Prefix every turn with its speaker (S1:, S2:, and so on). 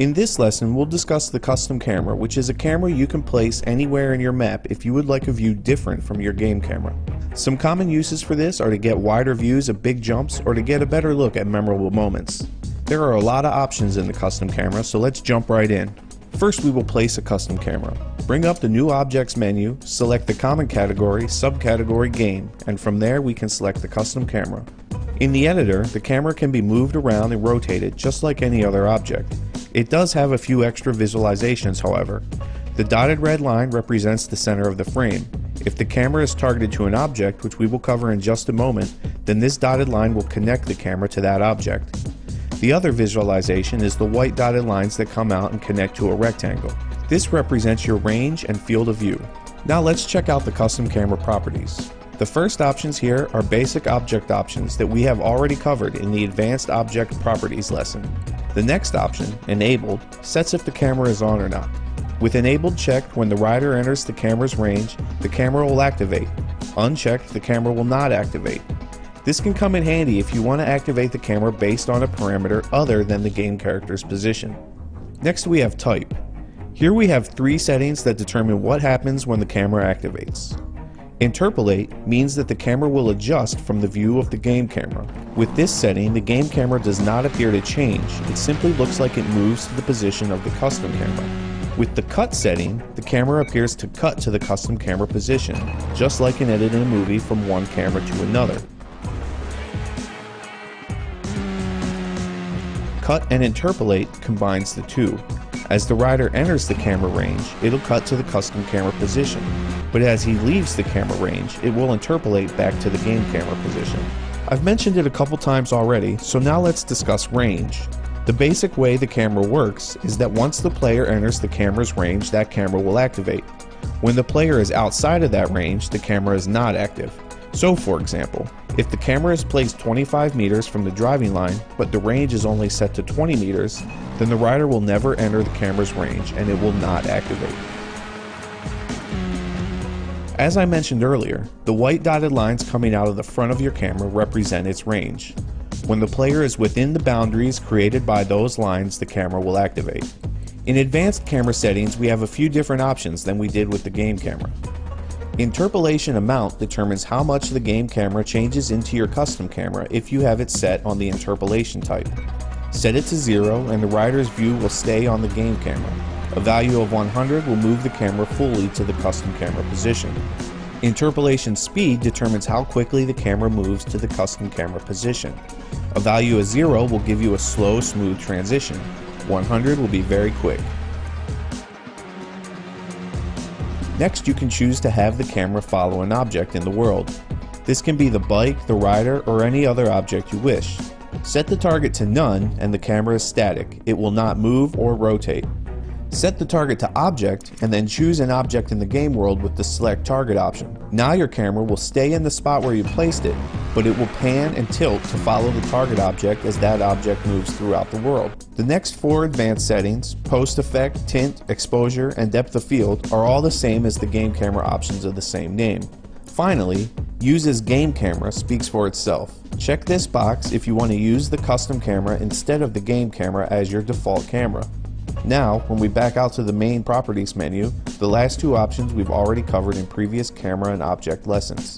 S1: In this lesson, we'll discuss the custom camera, which is a camera you can place anywhere in your map if you would like a view different from your game camera. Some common uses for this are to get wider views of big jumps or to get a better look at memorable moments. There are a lot of options in the custom camera, so let's jump right in. First, we will place a custom camera. Bring up the New Objects menu, select the Common Category, Subcategory Game, and from there we can select the custom camera. In the editor, the camera can be moved around and rotated just like any other object. It does have a few extra visualizations, however. The dotted red line represents the center of the frame. If the camera is targeted to an object, which we will cover in just a moment, then this dotted line will connect the camera to that object. The other visualization is the white dotted lines that come out and connect to a rectangle. This represents your range and field of view. Now let's check out the custom camera properties. The first options here are basic object options that we have already covered in the Advanced Object Properties lesson. The next option, Enabled, sets if the camera is on or not. With Enabled checked, when the rider enters the camera's range, the camera will activate. Unchecked, the camera will not activate. This can come in handy if you want to activate the camera based on a parameter other than the game character's position. Next we have Type. Here we have three settings that determine what happens when the camera activates. Interpolate means that the camera will adjust from the view of the game camera. With this setting, the game camera does not appear to change, it simply looks like it moves to the position of the custom camera. With the Cut setting, the camera appears to cut to the custom camera position, just like in editing a movie from one camera to another. Cut and Interpolate combines the two. As the rider enters the camera range, it'll cut to the custom camera position, but as he leaves the camera range, it will interpolate back to the game camera position. I've mentioned it a couple times already, so now let's discuss range. The basic way the camera works is that once the player enters the camera's range, that camera will activate. When the player is outside of that range, the camera is not active. So for example, if the camera is placed 25 meters from the driving line, but the range is only set to 20 meters, then the rider will never enter the camera's range and it will not activate. As I mentioned earlier, the white dotted lines coming out of the front of your camera represent its range. When the player is within the boundaries created by those lines, the camera will activate. In advanced camera settings, we have a few different options than we did with the game camera. Interpolation amount determines how much the game camera changes into your custom camera if you have it set on the interpolation type. Set it to 0 and the rider's view will stay on the game camera. A value of 100 will move the camera fully to the custom camera position. Interpolation speed determines how quickly the camera moves to the custom camera position. A value of 0 will give you a slow, smooth transition. 100 will be very quick. Next, you can choose to have the camera follow an object in the world. This can be the bike, the rider, or any other object you wish. Set the target to none and the camera is static. It will not move or rotate. Set the target to object and then choose an object in the game world with the select target option. Now your camera will stay in the spot where you placed it, but it will pan and tilt to follow the target object as that object moves throughout the world. The next four advanced settings, post effect, tint, exposure, and depth of field, are all the same as the game camera options of the same name. Finally, use as game camera speaks for itself. Check this box if you want to use the custom camera instead of the game camera as your default camera. Now, when we back out to the main properties menu, the last two options we've already covered in previous camera and object lessons.